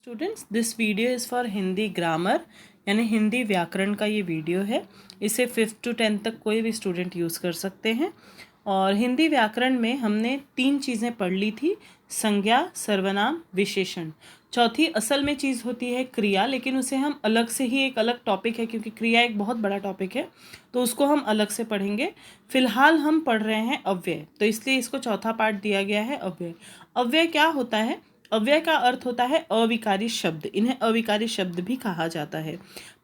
Students, this video is for Hindi grammar यानी हिंदी व्याकरण का ये वीडियो है। इसे 5th to 10th तक कोई भी स्टूडेंट यूज़ कर सकते हैं। और हिंदी व्याकरण में हमने 3 चीज़ें पढ़ ली थी, संज्ञा, सर्वनाम, विशेषण। चौथी असल में चीज़ होती है क्रिया, लेकिन उसे हम अलग से ही, एक अलग टॉपिक है क्योंकि क्रिया एक बहुत बड़ा टॉपिक है, तो उसको हम अलग से पढ़ेंगे। फिलहाल हम पढ़ रहे हैं अव्यय, तो इसलिए इसको चौथा पार्ट दिया गया है अव्यय। अव्यय क्या होता है? अव्यय का अर्थ होता है अविकारी शब्द। इन्हें अविकारी शब्द भी कहा जाता है।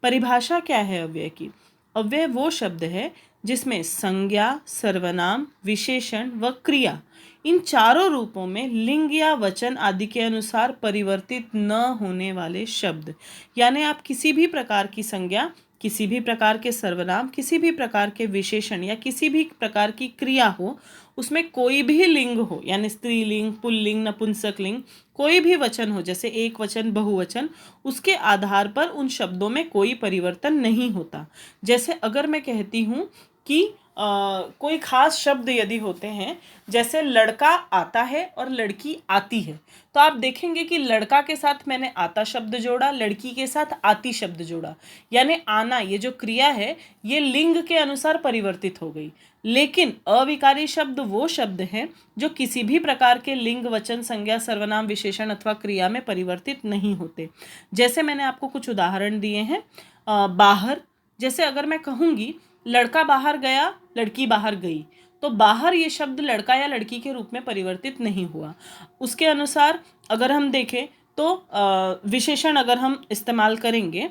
परिभाषा क्या है अव्यय की? अव्यय वो शब्द है जिसमें संज्ञा, सर्वनाम, विशेषण व क्रिया, इन चारों रूपों में लिंग या वचन आदि के अनुसार परिवर्तित न होने वाले शब्द। यानी आप किसी भी प्रकार की संज्ञा, किसी भी प्रकार के सर्वनाम, किसी भी प्रकार के विशेषण या किसी भी प्रकार की क्रिया हो, उसमें कोई भी लिंग हो, यानी स्त्रीलिंग, पुल्लिंग, नपुंसक लिंग, कोई भी वचन हो, जैसे एक वचन, बहुवचन, उसके आधार पर उन शब्दों में कोई परिवर्तन नहीं होता। जैसे अगर मैं कहती हूँ कि कोई खास शब्द यदि होते हैं, जैसे लड़का आता है और लड़की आती है, तो आप देखेंगे कि लड़का के साथ मैंने आता शब्द जोड़ा, लड़की के साथ आती शब्द जोड़ा, यानी आना, ये जो क्रिया है ये लिंग के अनुसार परिवर्तित हो गई। लेकिन अविकारी शब्द वो शब्द हैं जो किसी भी प्रकार के लिंग, वचन, संज्ञा, सर्वनाम, विशेषण अथवा क्रिया में परिवर्तित नहीं होते। जैसे मैंने आपको कुछ उदाहरण दिए हैं। बाहर, जैसे अगर मैं कहूँगी लड़का बाहर गया, लड़की बाहर गई, तो बाहर ये शब्द लड़का या लड़की के रूप में परिवर्तित नहीं हुआ। उसके अनुसार अगर हम देखें तो विशेषण अगर हम इस्तेमाल करेंगे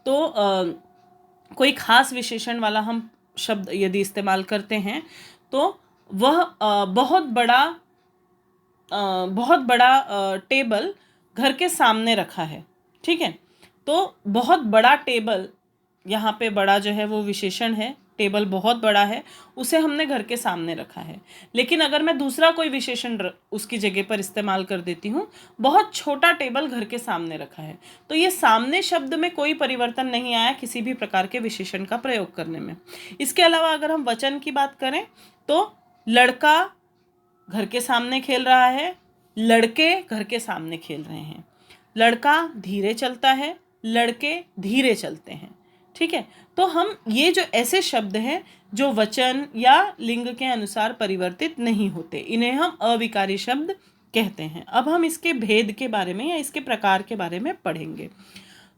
तो कोई खास विशेषण वाला हम शब्द यदि इस्तेमाल करते हैं तो वह बहुत बड़ा टेबल घर के सामने रखा है, ठीक है। तो बहुत बड़ा टेबल, यहाँ पे बड़ा जो है वो विशेषण है, टेबल बहुत बड़ा है, उसे हमने घर के सामने रखा है। लेकिन अगर मैं दूसरा कोई विशेषण उसकी जगह पर इस्तेमाल कर देती हूँ, बहुत छोटा टेबल घर के सामने रखा है, तो ये सामने शब्द में कोई परिवर्तन नहीं आया किसी भी प्रकार के विशेषण का प्रयोग करने में। इसके अलावा अगर हम वचन की बात करें तो लड़का घर के सामने खेल रहा है, लड़के घर के सामने खेल रहे हैं, लड़का धीरे चलता है, लड़के धीरे चलते हैं, ठीक है। तो हम ये जो ऐसे शब्द हैं जो वचन या लिंग के अनुसार परिवर्तित नहीं होते, इन्हें हम अविकारी शब्द कहते हैं। अब हम इसके भेद के बारे में या इसके प्रकार के बारे में पढ़ेंगे।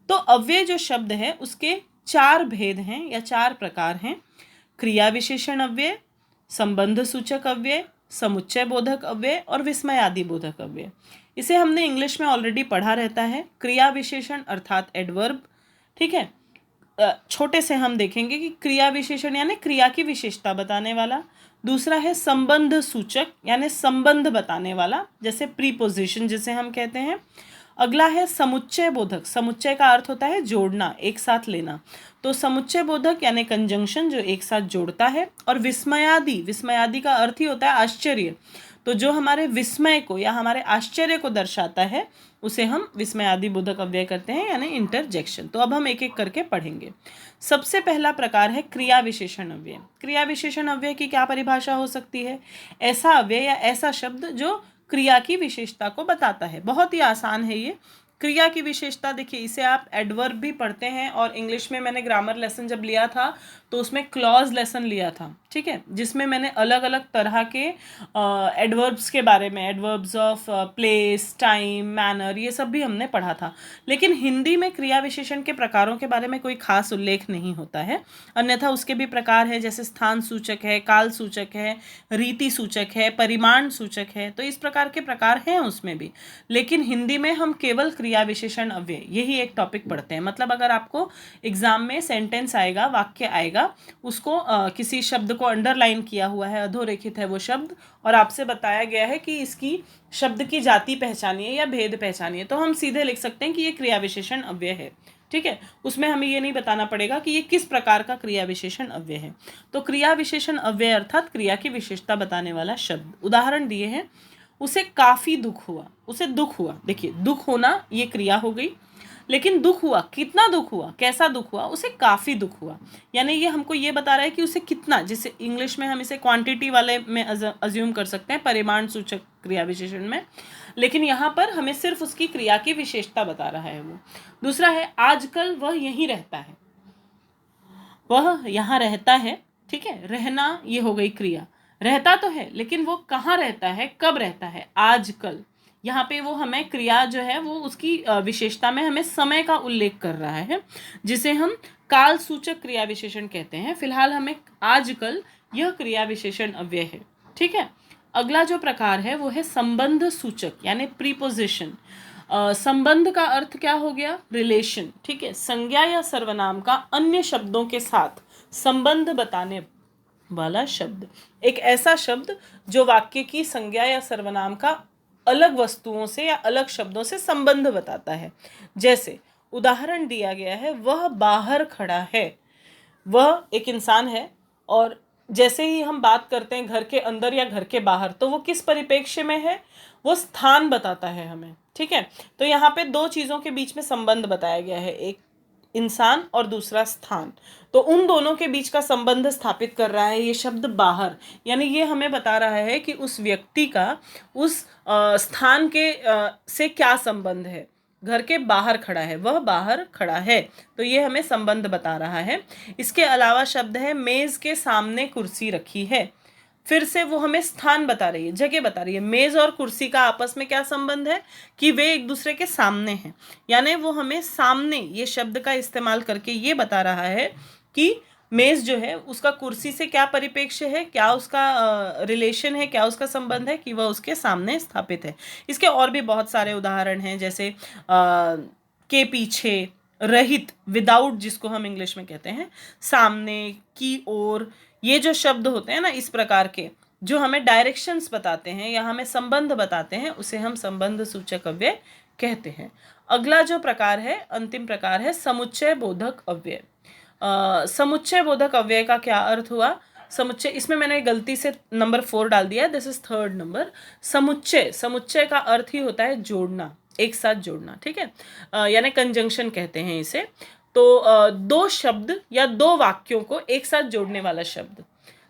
तो अव्यय जो शब्द है उसके 4 भेद हैं या 4 प्रकार हैं। क्रिया विशेषण अव्यय, संबंध सूचक अव्यय, समुच्चय बोधक अव्यय और विस्मयादि बोधक अव्यय। इसे हमने इंग्लिश में ऑलरेडी पढ़ा रहता है। क्रिया विशेषण अर्थात एडवर्ब, ठीक है। छोटे से हम देखेंगे कि क्रिया विशेषण यानी क्रिया की विशेषता बताने वाला। दूसरा है संबंध सूचक यानी संबंध बताने वाला, जैसे प्रीपोजिशन जिसे हम कहते हैं। अगला है समुच्चय बोधक। समुच्चय का अर्थ होता है जोड़ना, एक साथ लेना, तो समुच्चय बोधक यानी कंजंक्शन जो एक साथ जोड़ता है। और विस्मयादि, विस्मयादि का अर्थ ही होता है आश्चर्य, तो जो हमारे विस्मय को या हमारे आश्चर्य को दर्शाता है उसे हम विस्मयादि बोधक अव्यय करते हैं, यानी इंटरजेक्शन। तो अब हम एक एक करके पढ़ेंगे। सबसे पहला प्रकार है क्रिया विशेषण अव्यय। क्रिया विशेषण अव्यय की क्या परिभाषा हो सकती है? ऐसा अव्यय या ऐसा शब्द जो क्रिया की विशेषता को बताता है। बहुत ही आसान है ये। क्रिया की विशेषता देखिए, इसे आप एडवर्ब भी पढ़ते हैं, और इंग्लिश में मैंने ग्रामर लेसन जब लिया था तो उसमें क्लॉज लेसन लिया था, ठीक है, जिसमें मैंने अलग अलग तरह के एडवर्ब्स के बारे में, adverbs of place, time, manner, ये सब भी हमने पढ़ा था। लेकिन हिंदी में क्रिया विशेषण के प्रकारों के बारे में कोई खास उल्लेख नहीं होता है। अन्यथा उसके भी प्रकार है, जैसे स्थान सूचक है, काल सूचक है, रीति सूचक है, परिमाण सूचक है, तो इस प्रकार के प्रकार हैं उसमें भी। लेकिन हिंदी में हम केवल क्रिया विशेषण अव्यय, यही एक टॉपिक पढ़ते हैं। मतलब अगर आपको एग्जाम में सेंटेंस आएगा, वाक्य आएगा, उसको किसी शब्द को अंडरलाइन किया हुआ है, अधोरेखित है वो शब्द, और आपसे बताया गया है कि इसकी शब्द की जाति पहचानिए या भेद पहचानिए, तो हम सीधे लिख सकते हैं कि ये क्रिया विशेषण अव्यय है, ठीक है। उसमें हमें ये नहीं बताना पड़ेगा कि ये किस प्रकार का क्रिया विशेषण अव्यय है। तो क्रिया विशेषण अव्यय अर्थात क्रिया की विशेषता बताने वाला शब्द। उदाहरण दिए हैं, उसे काफी दुख हुआ, उसे दुख हुआ। देखिए, दुख होना ये क्रिया हो गई, लेकिन दुख हुआ, कितना दुख हुआ, कैसा दुख हुआ, उसे काफ़ी दुख हुआ, यानी ये हमको ये बता रहा है कि उसे कितना, जिसे इंग्लिश में हम इसे क्वांटिटी वाले में अज्यूम कर सकते हैं, परिमाण सूचक क्रिया विशेषण में। लेकिन यहाँ पर हमें सिर्फ उसकी क्रिया की विशेषता बता रहा है वो। दूसरा है आजकल वह यहीं रहता है, वह यहाँ रहता है, ठीक है। रहना ये हो गई क्रिया, रहता तो है लेकिन वो कहाँ रहता है, कब रहता है, आजकल। यहाँ पे वो हमें क्रिया जो है वो उसकी विशेषता में हमें समय का उल्लेख कर रहा है, जिसे हम काल सूचक क्रिया विशेषण कहते हैं। फिलहाल हमें आजकल यह क्रिया विशेषण अव्यय है, ठीक है। अगला जो प्रकार है वो है संबंध सूचक यानी प्रीपोजिशन। संबंध का अर्थ क्या हो गया, रिलेशन, ठीक है। संज्ञा या सर्वनाम का अन्य शब्दों के साथ संबंध बताने वाला शब्द, एक ऐसा शब्द जो वाक्य की संज्ञा या सर्वनाम का अलग वस्तुओं से या अलग शब्दों से संबंध बताता है। जैसे उदाहरण दिया गया है, वह बाहर खड़ा है। वह एक इंसान है, और जैसे ही हम बात करते हैं घर के अंदर या घर के बाहर, तो वो किस परिप्रेक्ष्य में है, वो स्थान बताता है हमें, ठीक है। तो यहाँ पे दो चीज़ों के बीच में संबंध बताया गया है, एक इंसान और दूसरा स्थान। तो उन दोनों के बीच का संबंध स्थापित कर रहा है ये शब्द बाहर, यानी ये हमें बता रहा है कि उस व्यक्ति का उस स्थान के से क्या संबंध है। घर के बाहर खड़ा है, वह बाहर खड़ा है, तो ये हमें संबंध बता रहा है। इसके अलावा शब्द है मेज के सामने कुर्सी रखी है। फिर से वो हमें स्थान बता रही है, जगह बता रही है। मेज और कुर्सी का आपस में क्या संबंध है कि वे एक दूसरे के सामने हैं, यानी वो हमें सामने ये शब्द का इस्तेमाल करके ये बता रहा है कि मेज जो है उसका कुर्सी से क्या परिप्रेक्ष्य है, क्या उसका रिलेशन है, क्या उसका संबंध है कि वह उसके सामने स्थापित है। इसके और भी बहुत सारे उदाहरण हैं, जैसे के पीछे, रहित, विदाउट जिसको हम इंग्लिश में कहते हैं, सामने, की ओर। ये जो शब्द होते हैं ना इस प्रकार के, जो हमें डायरेक्शंस बताते हैं या हमें संबंध बताते हैं, उसे हम संबंध सूचक अव्यय कहते हैं। अगला जो प्रकार है, अंतिम प्रकार है समुच्चय बोधक अव्यय। समुच्चय बोधक अव्यय का क्या अर्थ हुआ, समुच्चय, इसमें मैंने गलती से नंबर 4 डाल दिया, दिस इज 3rd नंबर। समुच्चय, समुच्चय का अर्थ ही होता है जोड़ना, एक साथ जोड़ना, ठीक है, यानी कंजंक्शन कहते हैं इसे। तो दो शब्द या दो वाक्यों को एक साथ जोड़ने वाला शब्द,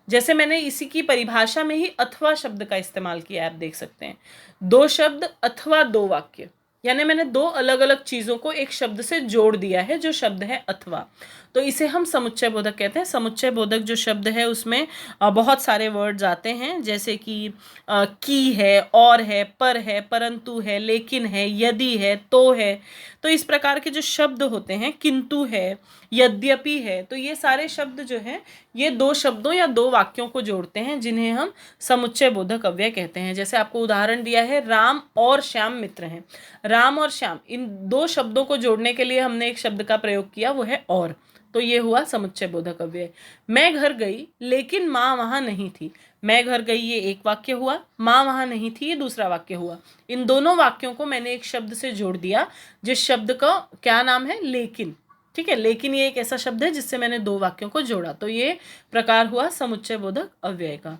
जैसे मैंने इसी की परिभाषा में ही अथवा शब्द का इस्तेमाल किया, आप देख सकते हैं, दो शब्द अथवा दो वाक्य, यानी मैंने दो अलग अलग चीज़ों को एक शब्द से जोड़ दिया है, जो शब्द है अथवा, तो इसे हम समुच्चय बोधक कहते हैं। समुच्चय बोधक जो शब्द है उसमें बहुत सारे वर्ड्स आते हैं, जैसे कि की है, और है, पर है, परंतु है, लेकिन है, यदि है, तो है। तो इस प्रकार के जो शब्द होते हैं, किंतु है, यद्यपि है, तो ये सारे शब्द जो हैं ये दो शब्दों या दो वाक्यों को जोड़ते हैं, जिन्हें हम समुच्चय बोधक अव्यय कहते हैं। जैसे आपको उदाहरण दिया है, राम और श्याम मित्र हैं। राम और श्याम, इन दो शब्दों को जोड़ने के लिए हमने एक शब्द का प्रयोग किया, वो है और, तो ये हुआ समुच्चय बोधक अव्यय। मैं घर गई लेकिन माँ वहाँ नहीं थी। मैं घर गई ये एक वाक्य हुआ, माँ वहाँ नहीं थी ये दूसरा वाक्य हुआ। इन दोनों वाक्यों को मैंने एक शब्द से जोड़ दिया, जिस शब्द का क्या नाम है, लेकिन, ठीक है। लेकिन ये एक ऐसा शब्द है जिससे मैंने दो वाक्यों को जोड़ा, तो ये प्रकार हुआ समुच्चय बोधक अव्यय का।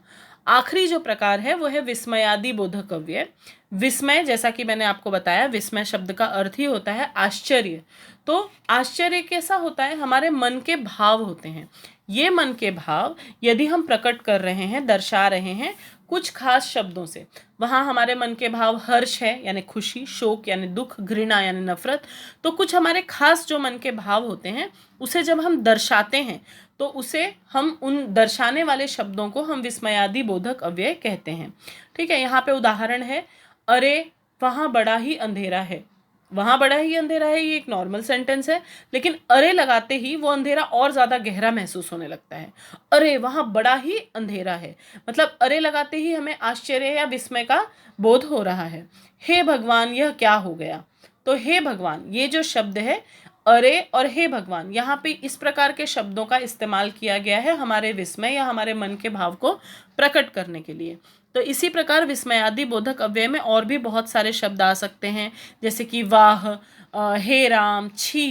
आखिरी जो प्रकार है वो है विस्मयादि बोधक अव्यय। विस्मय, जैसा कि मैंने आपको बताया, विस्मय शब्द का अर्थ ही होता है आश्चर्य। तो आश्चर्य कैसा होता है, हमारे मन के भाव होते हैं। ये मन के भाव यदि हम प्रकट कर रहे हैं, दर्शा रहे हैं कुछ खास शब्दों से, वहाँ हमारे मन के भाव हर्ष है यानी खुशी, शोक यानी दुख, घृणा यानी नफरत, तो कुछ हमारे खास जो मन के भाव होते हैं उसे जब हम दर्शाते हैं तो उसे हम, उन दर्शाने वाले शब्दों को हम विस्मयादि बोधक अव्यय कहते हैं, ठीक है। यहाँ पे उदाहरण है, अरे वहाँ बड़ा ही अंधेरा है। वहाँ बड़ा ही अंधेरा है, ये एक नॉर्मल सेंटेंस है, लेकिन अरे लगाते ही वो अंधेरा और ज़्यादा गहरा महसूस होने लगता है। अरे वहाँ बड़ा ही अंधेरा है, मतलब अरे लगाते ही हमें आश्चर्य या विस्मय का बोध हो रहा है। हे भगवान यह क्या हो गया, तो हे भगवान, ये जो शब्द है अरे और हे भगवान, यहाँ पे इस प्रकार के शब्दों का इस्तेमाल किया गया है हमारे विस्मय या हमारे मन के भाव को प्रकट करने के लिए। तो इसी प्रकार विस्मयादि बोधक अव्यय में और भी बहुत सारे शब्द आ सकते हैं, जैसे कि वाह, हे राम, छी,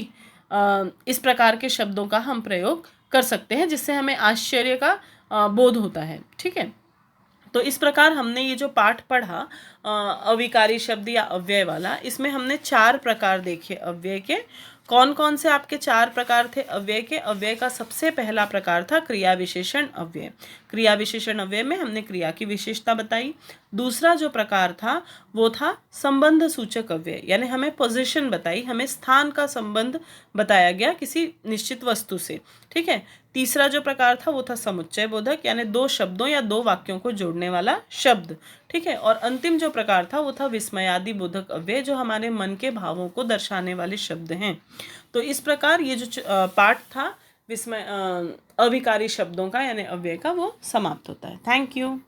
इस प्रकार के शब्दों का हम प्रयोग कर सकते हैं, जिससे हमें आश्चर्य का बोध होता है, ठीक है। तो इस प्रकार हमने ये जो पाठ पढ़ा अविकारी शब्द या अव्यय वाला। इसमें हमने 4 प्रकार देखे अव्यय के। कौन कौन से आपके 4 प्रकार थे अव्यय के? अव्यय का सबसे पहला प्रकार था क्रिया विशेषण अव्यय। क्रिया विशेषण अव्यय में हमने क्रिया की विशेषता बताई। दूसरा जो प्रकार था वो था संबंध सूचक अव्यय, यानी हमें पोजीशन बताई, हमें स्थान का संबंध बताया गया किसी निश्चित वस्तु से, ठीक है। तीसरा जो प्रकार था वो था समुच्चय बोधक, यानी 2 शब्दों या 2 वाक्यों को जोड़ने वाला शब्द, ठीक है। और अंतिम जो प्रकार था वो था विस्मयादि बोधक अव्यय, जो हमारे मन के भावों को दर्शाने वाले शब्द हैं। तो इस प्रकार ये जो पार्ट था विस्मय अविकारी शब्दों का यानी अव्यय का, वो समाप्त होता है। Thank you.